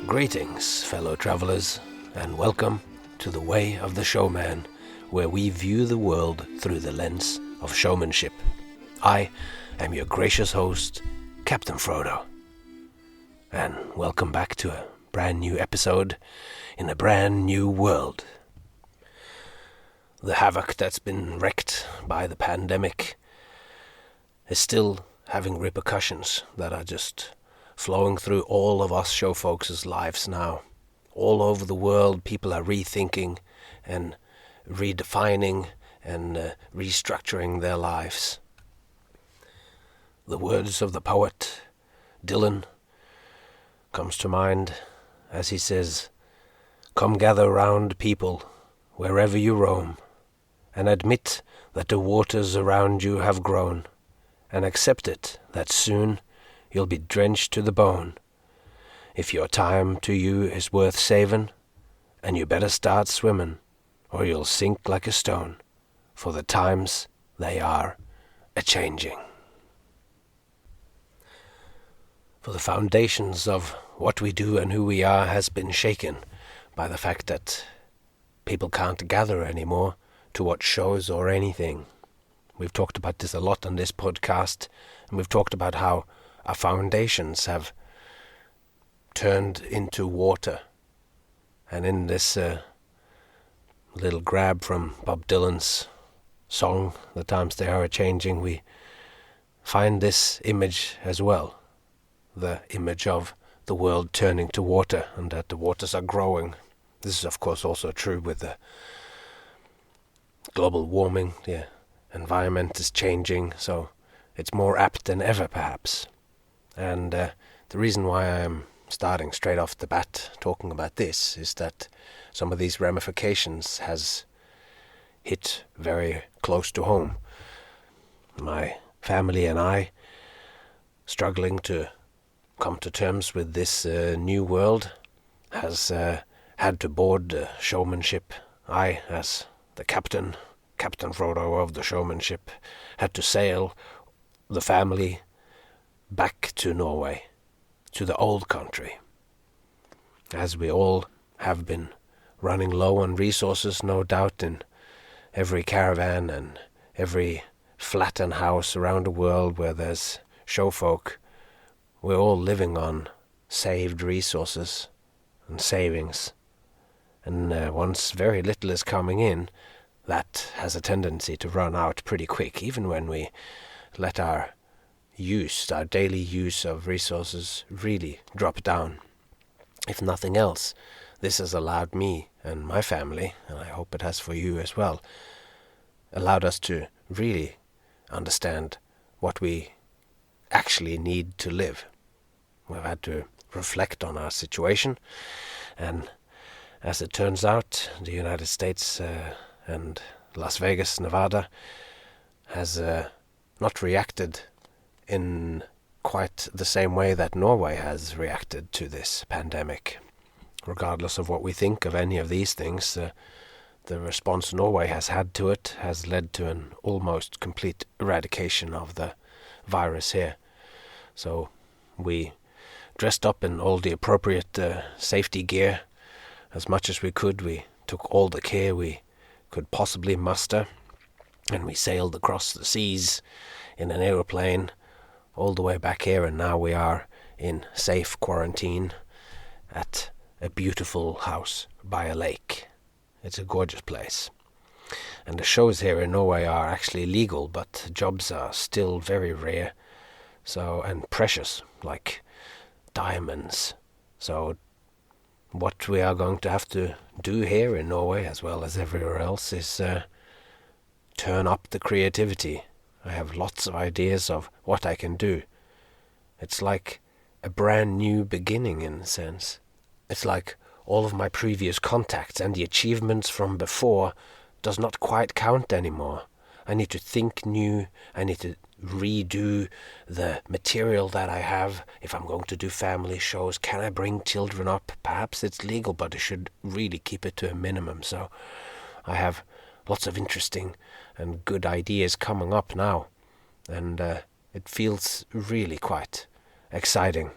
Greetings, fellow travelers, and welcome to the Way of the Showman, where we view the world through the lens of showmanship. I am your gracious host, Captain Frodo, and welcome back to a brand new episode in a brand new world. The havoc that's been wreaked by the pandemic is still having repercussions that are just flowing through all of us showfolks' lives now. All over the world, people are rethinking and redefining and restructuring their lives. The words of the poet Dylan comes to mind as he says, "Come gather round, people, wherever you roam, and admit that the waters around you have grown, and accept it that soon you'll be drenched to the bone. If your time to you is worth savin', and you better start swimmin', or you'll sink like a stone, for the times they are a-changing." For the foundations of what we do and who we are has been shaken by the fact that people can't gather anymore to watch shows or anything. We've talked about this a lot on this podcast, and we've talked about how our foundations have turned into water. And in this little grab from Bob Dylan's song, "The Times They Are A-Changing," we find this image as well. The image of the world turning to water and that the waters are growing. This is of course also true with the global warming. The environment is changing, so it's more apt than ever perhaps. And the reason why I am starting straight off the bat talking about this is that some of these ramifications has hit very close to home. My family and I struggling to come to terms with this new world has had to board the showmanship. I, as the Captain Frodo of the showmanship, had to sail the family back to Norway, to the old country. As we all have been running low on resources, no doubt, in every caravan and every flat and house around the world where there's showfolk, we're all living on saved resources and savings. And once very little is coming in, that has a tendency to run out pretty quick, even when we let our daily use of resources really drop down. If nothing else, this has allowed me and my family, and I hope it has for you as well, allowed us to really understand what we actually need to live. We've had to reflect on our situation, and as it turns out, the United States and Las Vegas, Nevada, has not reacted in quite the same way that Norway has reacted to this pandemic. Regardless of what we think of any of these things, the response Norway has had to it has led to an almost complete eradication of the virus here. So we dressed up in all the appropriate safety gear as much as we could. We took all the care we could possibly muster, and we sailed across the seas in an aeroplane all the way back here, and now we are in safe quarantine at a beautiful house by a lake. It's a gorgeous place. And the shows here in Norway are actually legal, but jobs are still very rare, and precious, like diamonds. So what we are going to have to do here in Norway, as well as everywhere else, is turn up the creativity. I have lots of ideas of what I can do. It's like a brand new beginning in a sense. It's like all of my previous contacts and the achievements from before does not quite count anymore. I need to think new. I need to redo the material that I have. If I'm going to do family shows, can I bring children up? Perhaps it's legal, but I should really keep it to a minimum. So I have lots of interesting and good ideas coming up now, and it feels really quite exciting.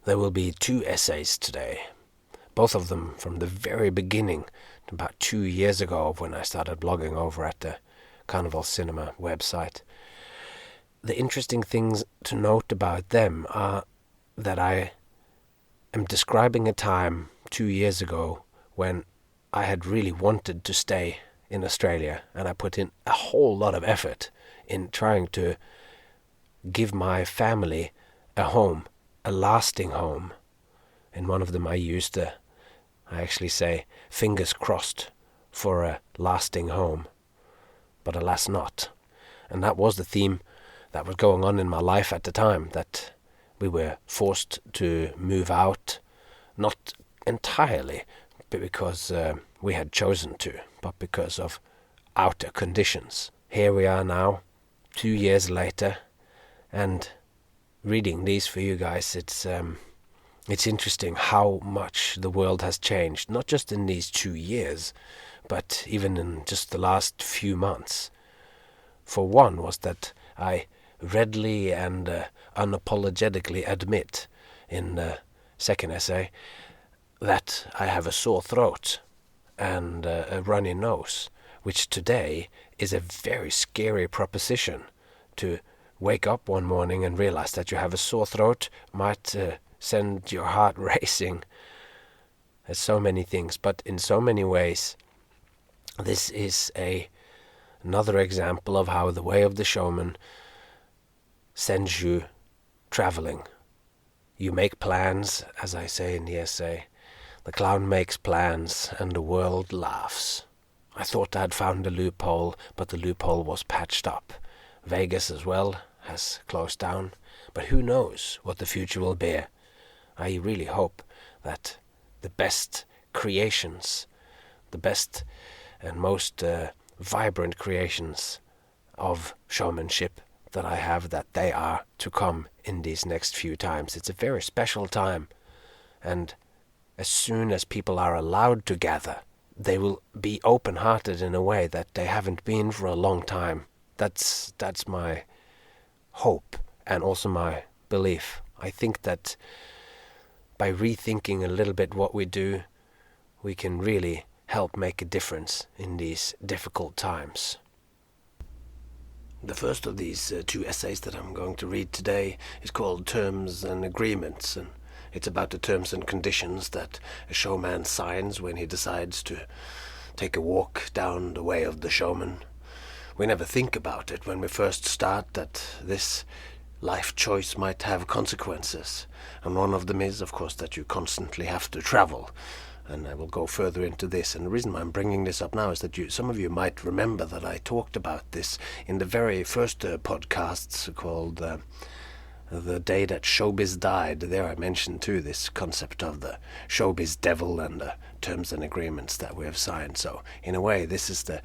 There will be 2 essays today, both of them from the very beginning, about 2 years ago when I started blogging over at the Carnival Cinema website. The interesting things to note about them are that I am describing a time 2 years ago when I had really wanted to stay in Australia, and I put in a whole lot of effort in trying to give my family a home, a lasting home. In one of them I actually say fingers crossed for a lasting home, but alas not. And that was the theme that was going on in my life at the time, that we were forced to move out, not entirely because we had chosen to, but because of outer conditions. Here we are now, 2 years later, and reading these for you guys, it's interesting how much the world has changed, not just in these 2 years, but even in just the last few months. For one was that I readily and unapologetically admit in the second essay that I have a sore throat and a runny nose, which today is a very scary proposition. To wake up one morning and realize that you have a sore throat might send your heart racing. There's so many things, but in so many ways this is another example of how the way of the showman sends you traveling. You make plans, as I say in the essay. The clown makes plans and the world laughs. I thought I'd found a loophole, but the loophole was patched up. Vegas as well has closed down, but who knows what the future will bear. I really hope that the best creations, the best and most vibrant creations of showmanship that I have, that they are to come in these next few times. It's a very special time, and as soon as people are allowed to gather, they will be open-hearted in a way that they haven't been for a long time. That's my hope and also my belief. I think that by rethinking a little bit what we do, we can really help make a difference in these difficult times. The first of these 2 essays that I'm going to read today is called Terms and Agreements, and it's about the terms and conditions that a showman signs when he decides to take a walk down the way of the showman. We never think about it when we first start, that this life choice might have consequences, and one of them is, of course, that you constantly have to travel. And I will go further into this. And the reason I'm bringing this up now is that some of you might remember that I talked about this in the very first podcasts called The Day That Showbiz Died. There I mentioned too this concept of the Showbiz Devil and the terms and agreements that we have signed. So in a way, this is the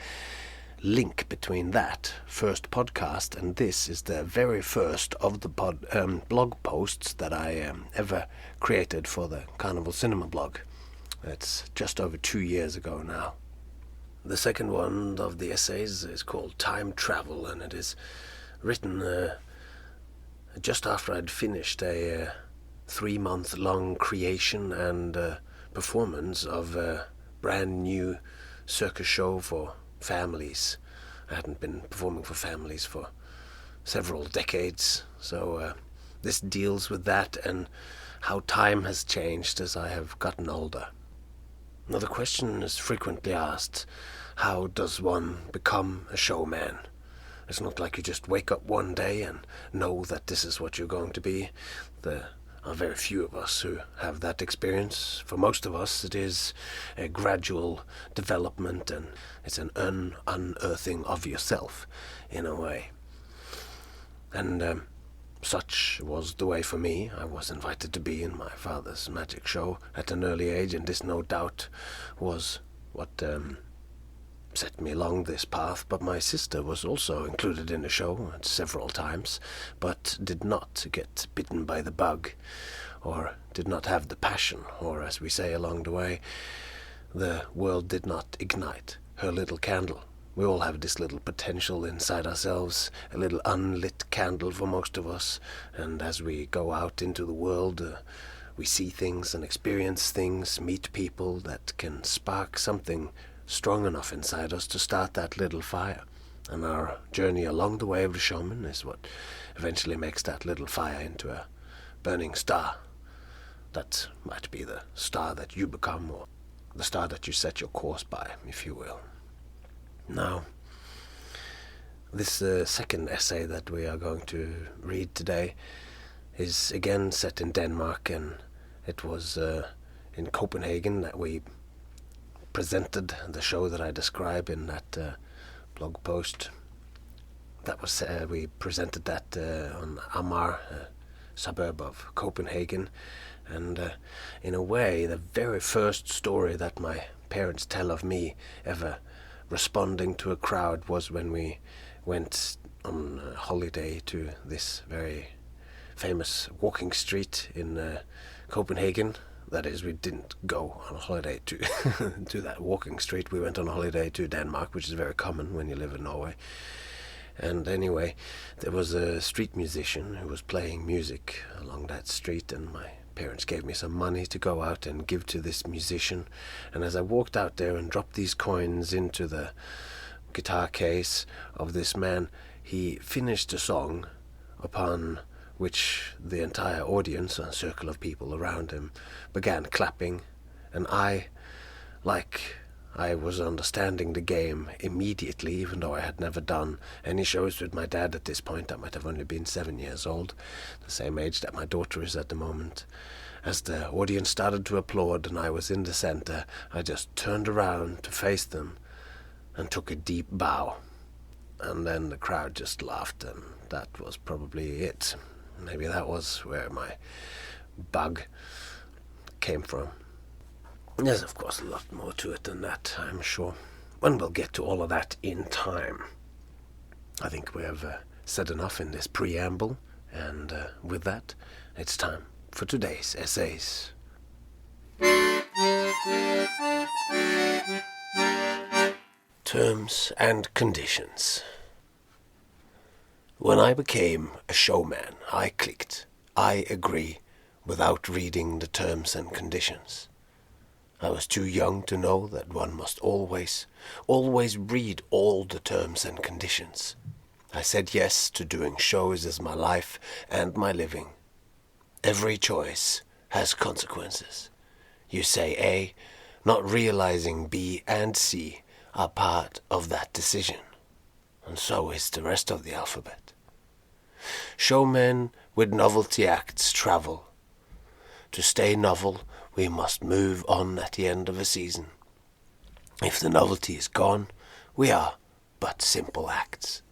link between that first podcast, and this is the very first of the blog posts that I ever created for the Carnival Cinema blog. It's just over 2 years ago now. The second one of the essays is called Time Travel, and it is written just after I'd finished a 3-month-long creation and performance of a brand new circus show for families. I hadn't been performing for families for several decades, so this deals with that and how time has changed as I have gotten older. Now, the question is frequently asked, how does one become a showman? It's not like you just wake up one day and know that this is what you're going to be. There are very few of us who have that experience. For most of us, it is a gradual development, and it's an unearthing of yourself in a way. And such was the way for me. I was invited to be in my father's magic show at an early age, and this no doubt was what set me along this path. But my sister was also included in the show several times, but did not get bitten by the bug, or did not have the passion, or as we say along the way, the world did not ignite her little candle. We all have this little potential inside ourselves, a little unlit candle for most of us, and as we go out into the world, we see things and experience things, meet people that can spark something strong enough inside us to start that little fire. And our journey along the way of the showman is what eventually makes that little fire into a burning star. That might be the star that you become, or the star that you set your course by, if you will. Now, this second essay that we are going to read today is again set in Denmark, and it was in Copenhagen that we presented the show that I describe in that blog post. That was we presented that on Amager, a suburb of Copenhagen, and in a way, the very first story that my parents tell of me ever responding to a crowd was when we went on a holiday to this very famous walking street in Copenhagen. That is, we didn't go on a holiday to to that walking street. We went on a holiday to Denmark, which is very common when you live in Norway. And anyway, there was a street musician who was playing music along that street, and my parents gave me some money to go out and give to this musician. And as I walked out there and dropped these coins into the guitar case of this man, he finished a song upon which the entire audience, a circle of people around him, began clapping, and I was understanding the game immediately, even though I had never done any shows with my dad at this point. I might have only been 7 years old, the same age that my daughter is at the moment. As the audience started to applaud and I was in the center, I just turned around to face them and took a deep bow. And then the crowd just laughed, and that was probably it. Maybe that was where my bug came from. There's of course a lot more to it than that, I'm sure. And we'll get to all of that in time. I think we have said enough in this preamble, and with that, it's time for today's essays. Terms and conditions. When I became a showman, I clicked, I agree, without reading the terms and conditions. I was too young to know that one must always read all the terms and conditions. I said yes to doing shows as my life and my living. Every choice has consequences. You say A, not realizing B and C are part of that decision. And so is the rest of the alphabet. Showmen with novelty acts travel. To stay novel, we must move on at the end of a season. If the novelty is gone, we are but simple acts.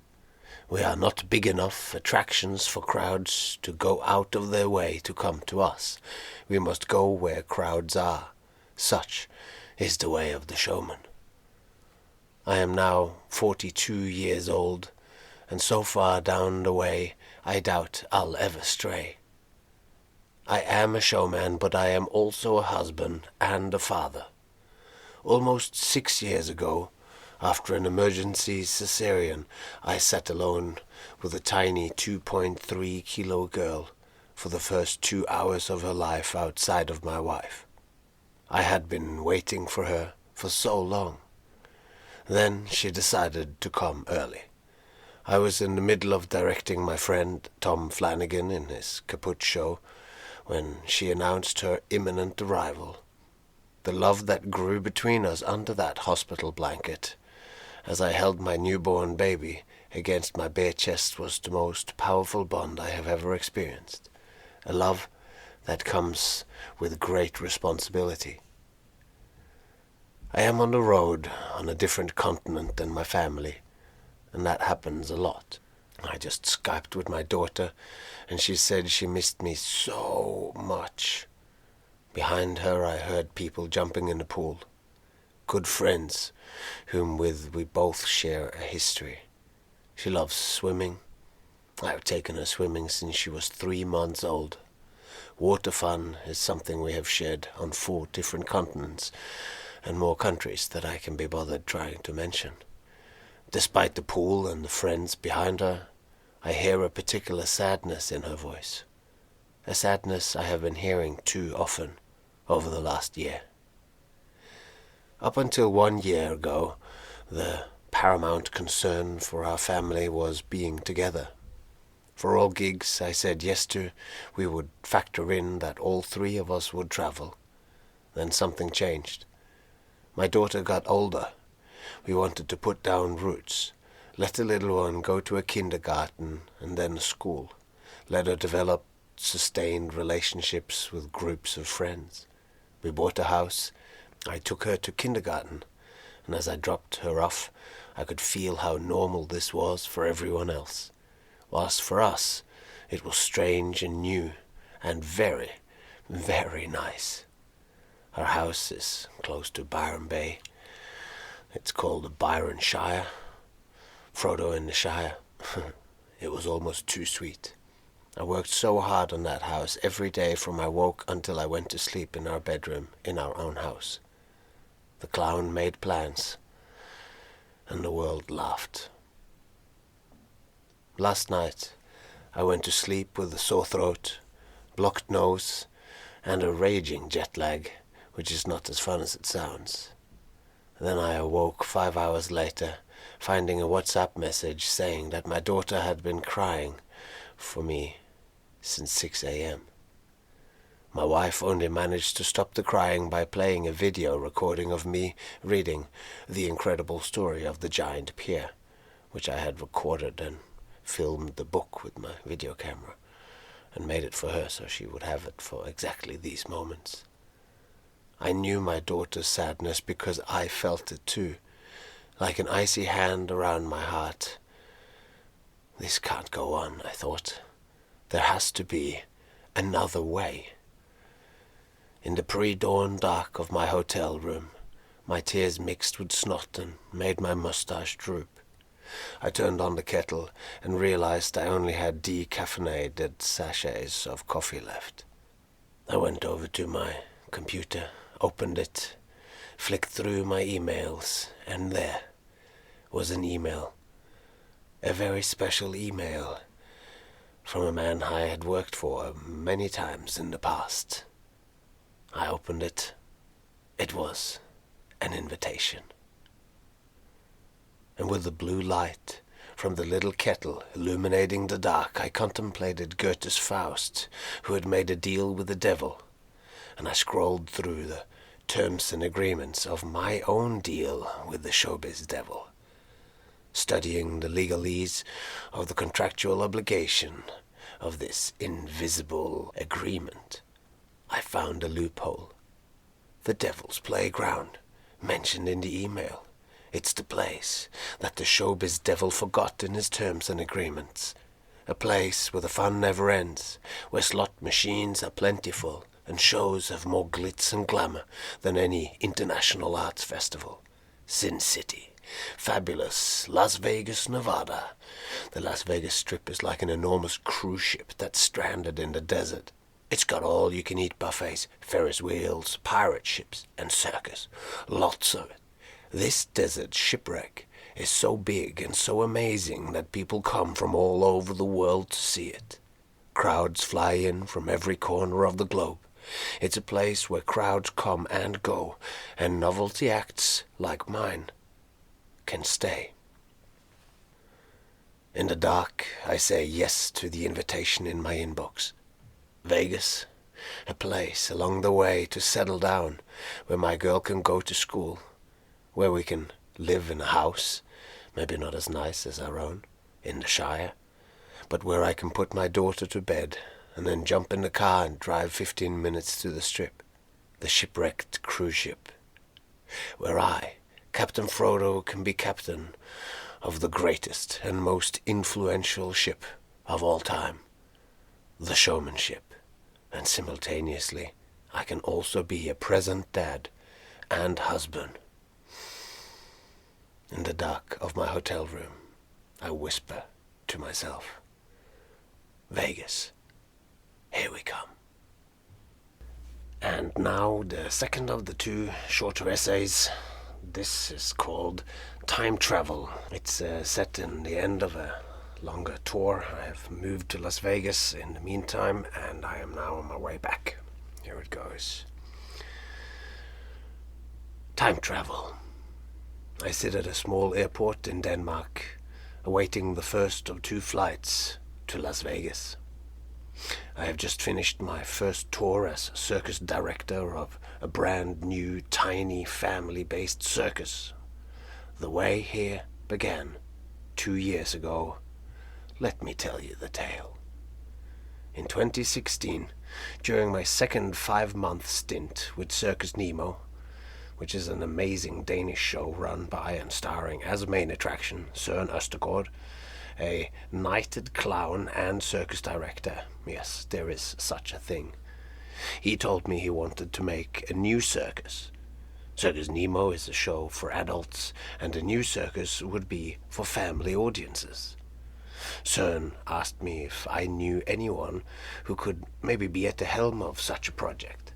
We are not big enough attractions for crowds to go out of their way to come to us. We must go where crowds are. Such is the way of the showman. I am now 42 years old, and so far down the way I doubt I'll ever stray. I am a showman, but I am also a husband and a father. Almost 6 years ago, after an emergency cesarean, I sat alone with a tiny 2.3 kilo girl for the first 2 hours of her life outside of my wife. I had been waiting for her for so long. Then she decided to come early. I was in the middle of directing my friend Tom Flanagan in his Kaput show when she announced her imminent arrival. The love that grew between us under that hospital blanket as I held my newborn baby against my bare chest was the most powerful bond I have ever experienced. A love that comes with great responsibility. I am on the road on a different continent than my family, and that happens a lot. I just Skyped with my daughter, and she said she missed me so much. Behind her I heard people jumping in the pool. Good friends, whom with we both share a history. She loves swimming. I have taken her swimming since she was 3 months old. Water fun is something we have shared on 4 different continents, and more countries that I can be bothered trying to mention. Despite the pool and the friends behind her, I hear a particular sadness in her voice. a sadness I have been hearing too often over the last year. Up until 1 year ago, the paramount concern for our family was being together. For all gigs I said yes to, we would factor in that all three of us would travel. Then something changed. My daughter got older. We wanted to put down roots, let the little one go to a kindergarten and then a school, let her develop sustained relationships with groups of friends. We bought a house. I took her to kindergarten, and as I dropped her off, I could feel how normal this was for everyone else. Whilst for us, it was strange and new, and very, very nice. Our house is close to Byron Bay. It's called the Byron Shire. Frodo in the Shire. It was almost too sweet. I worked so hard on that house every day from I woke until I went to sleep in our bedroom in our own house. The clown made plans, and the world laughed. Last night, I went to sleep with a sore throat, blocked nose, and a raging jet lag, which is not as fun as it sounds. Then I awoke 5 hours later, finding a WhatsApp message saying that my daughter had been crying for me since 6 a.m. My wife only managed to stop the crying by playing a video recording of me reading The Incredible Story of the Giant Pier, which I had recorded and filmed the book with my video camera and made it for her so she would have it for exactly these moments. I knew my daughter's sadness because I felt it too, like an icy hand around my heart. This can't go on, I thought. There has to be another way. In the pre-dawn dark of my hotel room, my tears mixed with snot and made my mustache droop. I turned on the kettle and realized I only had decaffeinated sachets of coffee left. I went over to my computer, opened it, flicked through my emails, and there was an email. A very special email from a man I had worked for many times in the past. I opened it. It was an invitation. And with the blue light from the little kettle illuminating the dark, I contemplated Goethe's Faust, who had made a deal with the devil, and I scrolled through the terms and agreements of my own deal with the Showbiz Devil, studying the legalese of the contractual obligation of this invisible agreement. I found a loophole. The Devil's Playground, mentioned in the email. It's the place that the Showbiz Devil forgot in his terms and agreements. A place where the fun never ends, where slot machines are plentiful and shows have more glitz and glamour than any international arts festival. Sin City, fabulous Las Vegas, Nevada. The Las Vegas Strip is like an enormous cruise ship that's stranded in the desert. It's got all-you-can-eat buffets, Ferris wheels, pirate ships, and circus. Lots of it. This desert shipwreck is so big and so amazing that people come from all over the world to see it. Crowds fly in from every corner of the globe. It's a place where crowds come and go, and novelty acts like mine can stay. In the dark, I say yes to the invitation in my inbox. Vegas, a place along the way to settle down, where my girl can go to school, where we can live in a house, maybe not as nice as our own, in the Shire, but where I can put my daughter to bed and then jump in the car and drive 15 minutes to the Strip, the shipwrecked cruise ship, where I, Captain Frodo, can be captain of the greatest and most influential ship of all time, the Showman ship, and simultaneously I can also be a present dad and husband. In the dark of my hotel room, I whisper to myself, Vegas, here we come. And now the second of the two shorter essays. This is called Time Travel. It's set in the end of a longer tour. I have moved to Las Vegas in the meantime, and I am now on my way back. Here it goes. Time travel. I sit at a small airport in Denmark, awaiting the first of 2 flights to Las Vegas. I have just finished my first tour as circus director of a brand new, tiny, family-based circus. The way here began 2 years ago. Let me tell you the tale. In 2016, during my second 5-month stint with Circus Nemo, which is an amazing Danish show run by and starring as a main attraction Søren Østergaard, a knighted clown and circus director. Yes, there is such a thing. He told me he wanted to make a new circus. Circus Nemo is a show for adults, and a new circus would be for family audiences. Søren asked me if I knew anyone who could maybe be at the helm of such a project.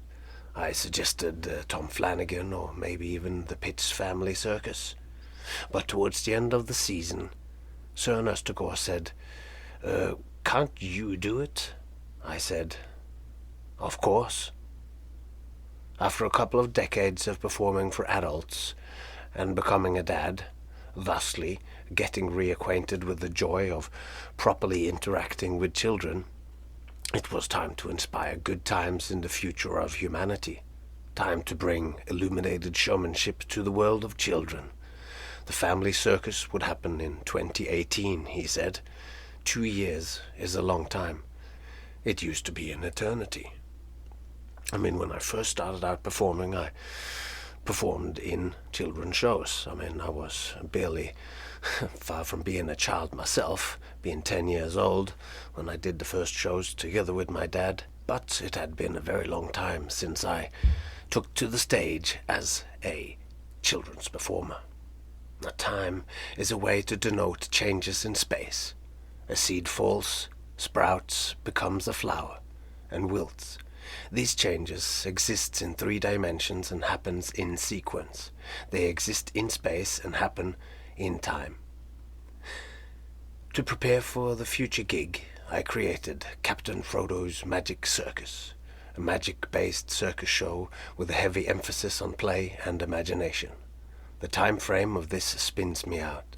I suggested Tom Flanagan or maybe even the Pitts Family Circus. But towards the end of the season, Søren Østergaard said, "Can't you do it?" I said, "Of course." After a couple of decades of performing for adults and becoming a dad, thusly getting reacquainted with the joy of properly interacting with children, it was time to inspire good times in the future of humanity. Time to bring illuminated showmanship to the world of children. The family circus would happen in 2018, he said. 2 years is a long time. It used to be an eternity. I mean, when I first started out performing, I performed in children's shows. I mean, I was barely far from being a child myself, being 10 years old when I did the first shows together with my dad, but it had been a very long time since I took to the stage as a children's performer. A time is a way to denote changes in space. A seed falls, sprouts, becomes a flower, and wilts. These changes exist in 3 dimensions and happens in sequence. They exist in space and happen in time. To prepare for the future gig, I created Captain Frodo's Magic Circus, a magic-based circus show with a heavy emphasis on play and imagination. The time frame of this spins me out.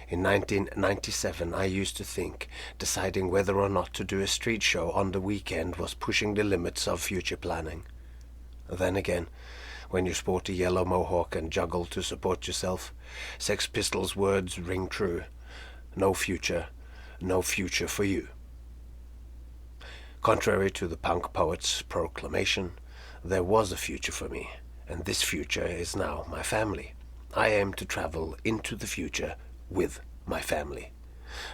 In 1997, I used to think deciding whether or not to do a street show on the weekend was pushing the limits of future planning. Then again, when you sport a yellow mohawk and juggle to support yourself, Sex Pistols' words ring true. No future for you. Contrary to the punk poet's proclamation, there was a future for me, and this future is now my family. I aim to travel into the future with my family.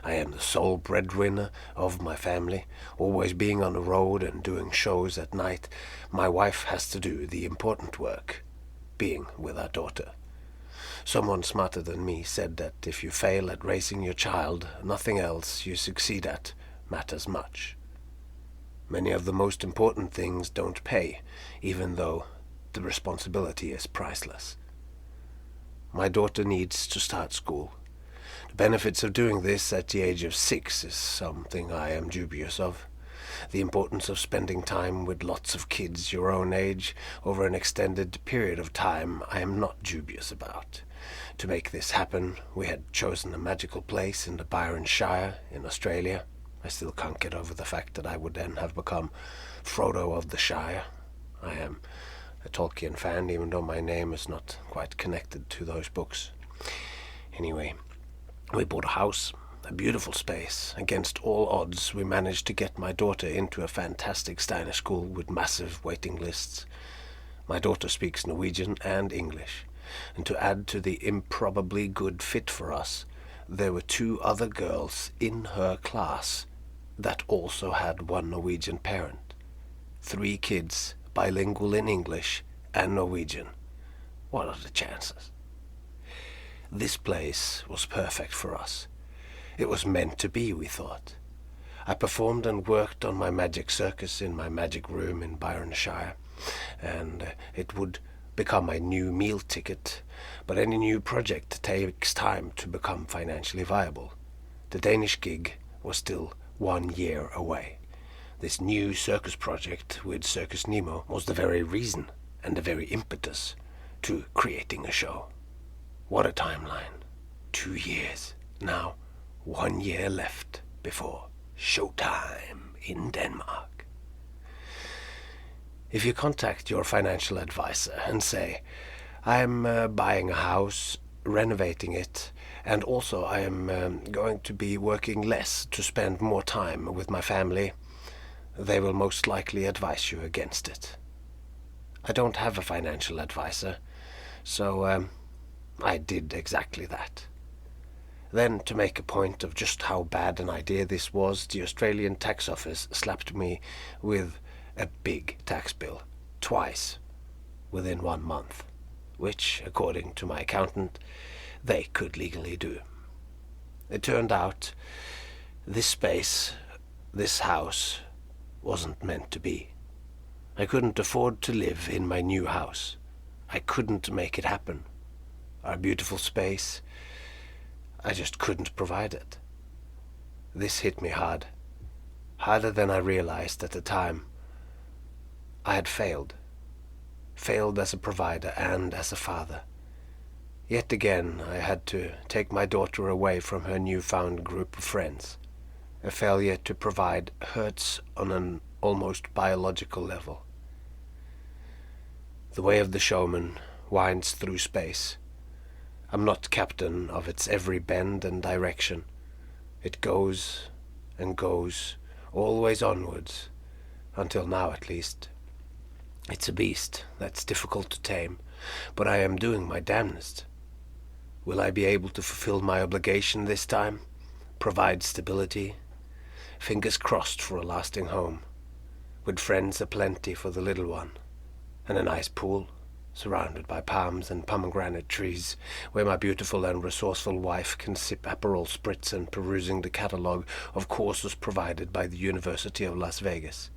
I am the sole breadwinner of my family, always being on the road and doing shows at night. My wife has to do the important work, being with our daughter. Someone smarter than me said that if you fail at raising your child, nothing else you succeed at matters much. Many of the most important things don't pay, even though the responsibility is priceless. My daughter needs to start school. The benefits of doing this at the age of 6 is something I am dubious of. The importance of spending time with lots of kids your own age over an extended period of time I am not dubious about. To make this happen, we had chosen a magical place in the Byron Shire in Australia. I still can't get over the fact that I would then have become Frodo of the Shire. I am a Tolkien fan, even though my name is not quite connected to those books. Anyway, we bought a house, a beautiful space. Against all odds, we managed to get my daughter into a fantastic Steiner school with massive waiting lists. My daughter speaks Norwegian and English, and to add to the improbably good fit for us, there were 2 other girls in her class that also had one Norwegian parent. 3 kids, bilingual in English and Norwegian. What are the chances? This place was perfect for us. It was meant to be, we thought. I performed and worked on my magic circus in my magic room in Byronshire, and it would become my new meal ticket, but any new project takes time to become financially viable. the Danish gig was still 1 year away. This new circus project with Circus Nemo was the very reason and the very impetus to creating a show. What a timeline. 2 years. Now, 1 year left before showtime in Denmark. If you contact your financial advisor and say, I'm buying a house, renovating it, and also I am going to be working less to spend more time with my family, they will most likely advise you against it. I don't have a financial advisor, so I did exactly that. Then, to make a point of just how bad an idea this was, the Australian tax office slapped me with a big tax bill, twice, within 1 month, which, according to my accountant, they could legally do. It turned out this space, this house, wasn't meant to be. I couldn't afford to live in my new house. I couldn't make it happen. Our beautiful space, I just couldn't provide it. This hit me hard. Harder than I realized at the time. I had failed. Failed as a provider and as a father. Yet again, I had to take my daughter away from her newfound group of friends. A failure to provide hurts on an almost biological level. The way of the showman winds through space. I'm not captain of its every bend and direction. It goes and goes, always onwards, until now at least. It's a beast that's difficult to tame, but I am doing my damnedest. Will I be able to fulfill my obligation this time? Provide stability? Fingers crossed for a lasting home, with friends aplenty for the little one, and a nice pool, surrounded by palms and pomegranate trees, where my beautiful and resourceful wife can sip Aperol Spritz and perusing the catalogue of courses provided by the University of Las Vegas.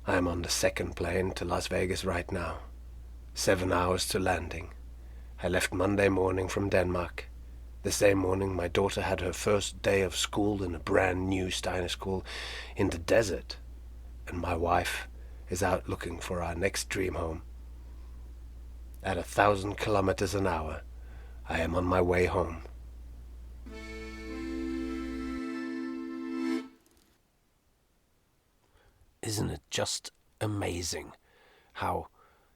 I am on the second plane to Las Vegas right now. 7 hours to landing. I left Monday morning from Denmark. The same morning my daughter had her first day of school in a brand new Steiner school in the desert, and my wife is out looking for our next dream home. At 1,000 kilometers an hour, I am on my way home. Isn't it just amazing how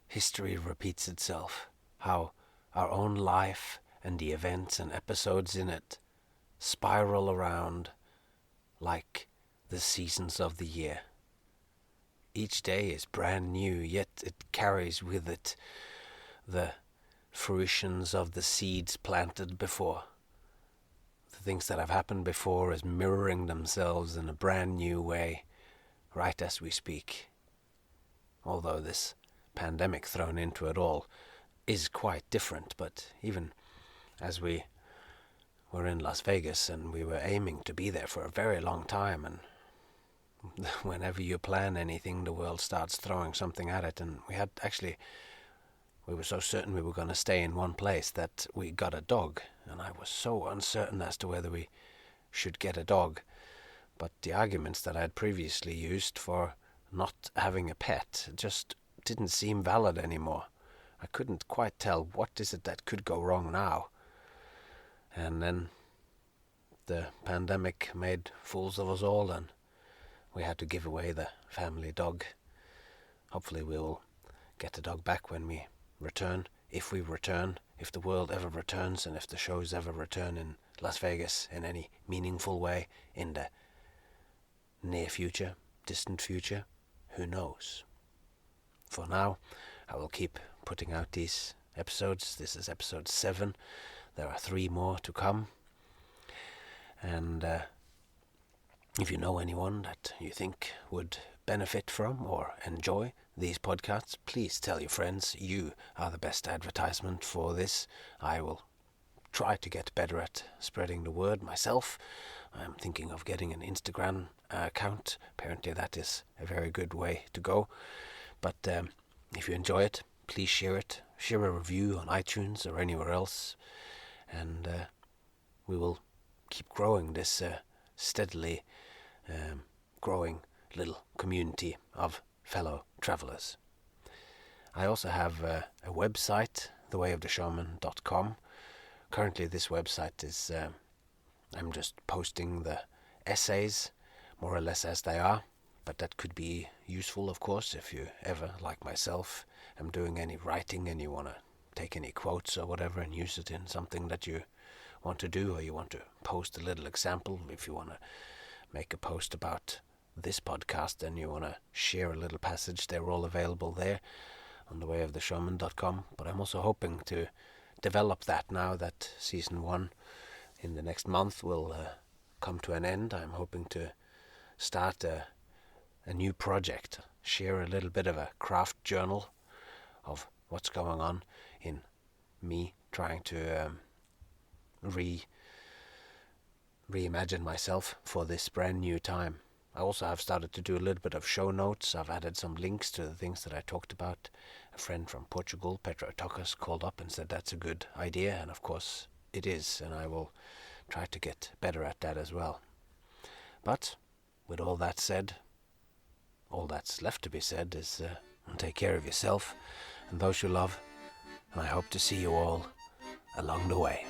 history repeats itself, how our own life and the events and episodes in it spiral around like the seasons of the year. Each day is brand new, yet it carries with it the fruitions of the seeds planted before. The things that have happened before is mirroring themselves in a brand new way, right as we speak. Although this pandemic thrown into it all is quite different, but even as we were in Las Vegas and we were aiming to be there for a very long time, and whenever you plan anything, the world starts throwing something at it, and we were so certain we were going to stay in one place that we got a dog, and I was so uncertain as to whether we should get a dog. But the arguments that I had previously used for not having a pet just didn't seem valid anymore. I couldn't quite tell what is it that could go wrong now. And then the pandemic made fools of us all, and we had to give away the family dog. Hopefully we will get the dog back when we return, if we return, if the world ever returns, and if the shows ever return in Las Vegas in any meaningful way in the near future, distant future, who knows. For now, I will keep putting out these episodes. This is episode 7. There are 3 more to come. And if you know anyone that you think would benefit from or enjoy these podcasts, please tell your friends. You are the best advertisement for this. I will try to get better at spreading the word myself. I'm thinking of getting an Instagram account. Apparently that is a very good way to go. But if you enjoy it, please share it. Share a review on iTunes or anywhere else. And we will keep growing this steadily growing little community of fellow travelers. I also have a website, thewayoftheshowman.com. Currently this website is, I'm just posting the essays more or less as they are, but that could be useful, of course, if you ever, like myself, am doing any writing and you want to take any quotes or whatever and use it in something that you want to do, or you want to post a little example. If you want to make a post about this podcast and you want to share a little passage, they're all available there on thewayoftheshowman.com. But I'm also hoping to develop that now that season 1 in the next month will come to an end. I'm hoping to start a new project, share a little bit of a craft journal of what's going on in me trying to reimagine myself for this brand new time. I also have started to do a little bit of show notes. I've added some links to the things that I talked about. A friend from Portugal, Pedro Tocas, called up and said that's a good idea, and of course it is, and I will try to get better at that as well. But with all that said, all that's left to be said is take care of yourself and those you love, and I hope to see you all along the way.